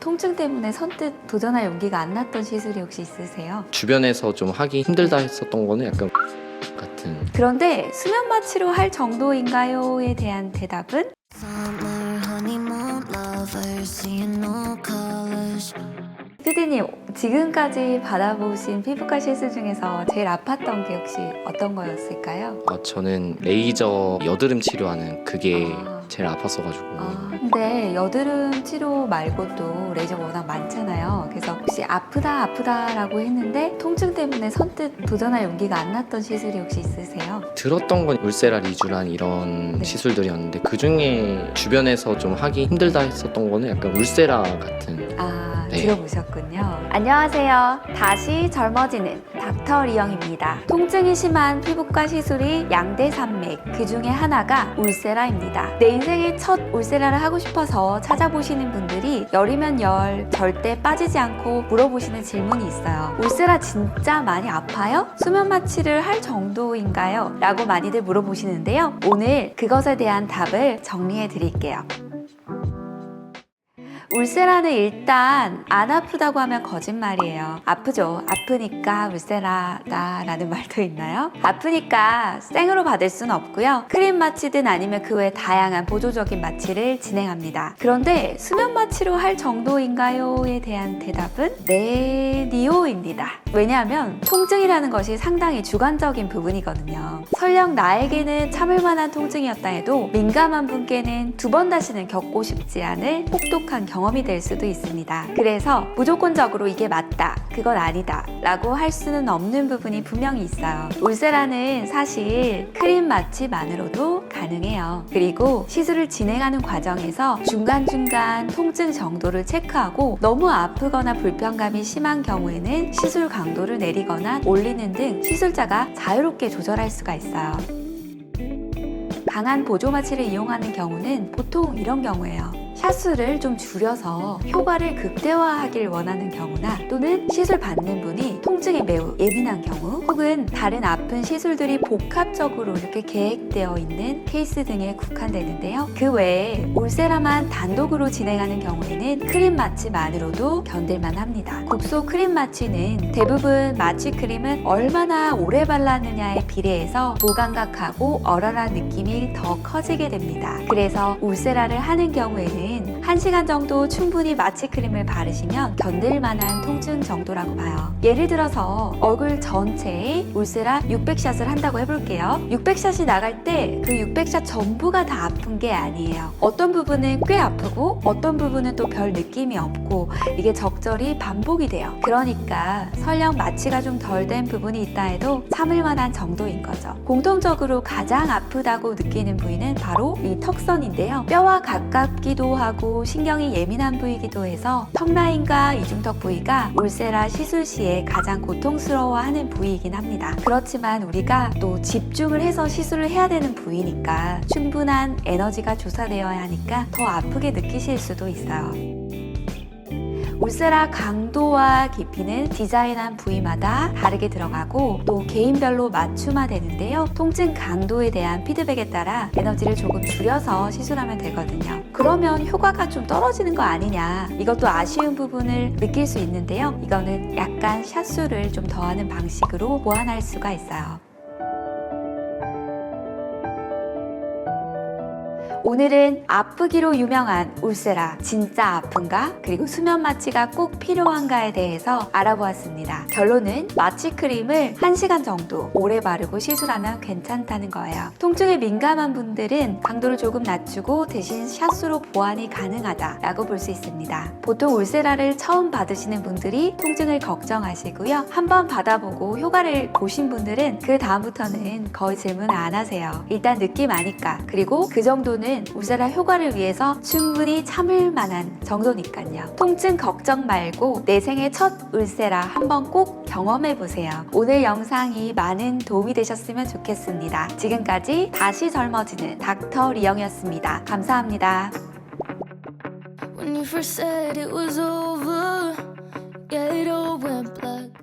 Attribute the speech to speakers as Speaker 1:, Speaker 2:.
Speaker 1: 통증 때문에 선뜻 도전할 용기가 안 났던 시술이 혹시 있으세요?
Speaker 2: 주변에서 좀 하기 힘들다 했었던 거는 약간 같은.
Speaker 1: 그런데 수면 마취로 할 정도인가요?에 대한 대답은
Speaker 3: Summer honeymoon lovers seeing no colors.
Speaker 1: 피디님, 지금까지 받아보신 피부과 시술 중에서 제일 아팠던 게 혹시 어떤 거였을까요?
Speaker 2: 저는 레이저 여드름 치료하는 그게 제일 아팠어가지고.
Speaker 1: 근데 여드름 치료 말고도 레이저가 워낙 많잖아요. 그래서 혹시 아프다라고 했는데 통증 때문에 선뜻 도전할 용기가 안 났던 시술이 혹시 있으세요?
Speaker 2: 들었던 건 울세라 리쥬란 이런
Speaker 1: 네.
Speaker 2: 시술들이었는데 그 중에 주변에서 좀 하기 힘들다 했었던 거는 약간 울세라 같은. 네.
Speaker 1: 들어보셨군요. 안녕하세요. 다시 젊어지는 닥터 리영입니다. 통증이 심한 피부과 시술이 양대 산맥, 그 중에 하나가 울세라입니다. 내 인생의 첫 울세라를 하고 싶어서 찾아보시는 분들이 열이면 열, 절대 빠지지 않고 물어보시는 질문이 있어요. 울세라 진짜 많이 아파요? 수면 마취를 할 정도인가요? 라고 많이들 물어보시는데요. 오늘 그것에 대한 답을 정리해 드릴게요. 울세라는 일단 안 아프다고 하면 거짓말이에요. 아프죠. 아프니까 울세라다 라는 말도 있나요? 아프니까 생으로 받을 수는 없고요. 크림 마취든 아니면 그 외 다양한 보조적인 마취를 진행합니다. 그런데 수면 마취로 할 정도인가요?에 대한 대답은 네, 니오입니다. 왜냐하면 통증이라는 것이 상당히 주관적인 부분이거든요. 설령 나에게는 참을 만한 통증이었다 해도 민감한 분께는 두 번 다시는 겪고 싶지 않을 혹독한 경험이 될 수도 있습니다. 그래서 무조건적으로 이게 맞다, 그건 아니다 라고 할 수는 없는 부분이 분명히 있어요. 울세라는 사실 크림 마취만으로도 가능해요. 그리고 시술을 진행하는 과정에서 중간중간 통증 정도를 체크하고 너무 아프거나 불편감이 심한 경우에는 시술 강도를 내리거나 올리는 등 시술자가 자유롭게 조절할 수가 있어요. 강한 보조 마취를 이용하는 경우는 보통 이런 경우예요. 샷수를 좀 줄여서 효과를 극대화하길 원하는 경우나 또는 시술 받는 분이 통증에 매우 예민한 경우 혹은 다른 아픈 시술들이 복합적으로 이렇게 계획되어 있는 케이스 등에 국한되는데요. 그 외에 울세라만 단독으로 진행하는 경우에는 크림 마취만으로도 견딜만 합니다. 국소 크림 마취는 대부분 마취 크림은 얼마나 오래 발랐느냐에 비례해서 무감각하고 얼얼한 느낌이 더 커지게 됩니다. 그래서 울세라를 하는 경우에는 1시간 정도 충분히 마취 크림을 바르시면 견딜 만한 통증 정도라고 봐요. 예를 들어서 얼굴 전체에 울세라 600샷을 한다고 해볼게요. 600샷이 나갈 때 그 600샷 전부가 다 아픈 게 아니에요. 어떤 부분은 꽤 아프고 어떤 부분은 또 별 느낌이 없고 이게 적절히 반복이 돼요. 그러니까 설령 마취가 좀 덜 된 부분이 있다 해도 참을 만한 정도인 거죠. 공통적으로 가장 아프다고 느끼는 부위는 바로 이 턱선인데요. 뼈와 가깝기도 하고 신경이 예민한 부위이기도 해서 턱라인과 이중턱 부위가 울세라 시술 시에 가장 고통스러워하는 부위이긴 합니다. 그렇지만 우리가 또 집중을 해서 시술을 해야 되는 부위니까 충분한 에너지가 조사되어야 하니까 더 아프게 느끼실 수도 있어요. 울세라 강도와 깊이는 디자인한 부위마다 다르게 들어가고 또 개인별로 맞춤화되는데요. 통증 강도에 대한 피드백에 따라 에너지를 조금 줄여서 시술하면 되거든요. 그러면 효과가 좀 떨어지는 거 아니냐, 이것도 아쉬운 부분을 느낄 수 있는데요. 이거는 약간 샷수를 좀 더하는 방식으로 보완할 수가 있어요. 오늘은 아프기로 유명한 울세라 진짜 아픈가? 그리고 수면 마취가 꼭 필요한가에 대해서 알아보았습니다. 결론은 마취 크림을 1시간 정도 오래 바르고 시술하면 괜찮다는 거예요. 통증에 민감한 분들은 강도를 조금 낮추고 대신 샷수로 보완이 가능하다라고 볼 수 있습니다. 보통 울세라를 처음 받으시는 분들이 통증을 걱정하시고요. 한번 받아보고 효과를 보신 분들은 그 다음부터는 거의 질문 안 하세요. 일단 느낌 아니까. 그리고 그 정도는 울세라 효과를 위해서 충분히 참을 만한 정도니까요. 통증 걱정 말고 내 생애 첫 울세라 한번 꼭 경험해보세요. 오늘 영상이 많은 도움이 되셨으면 좋겠습니다. 지금까지 다시 젊어지는 닥터 리영이었습니다. 감사합니다.
Speaker 3: When you first said it was over, yeah, it all went black.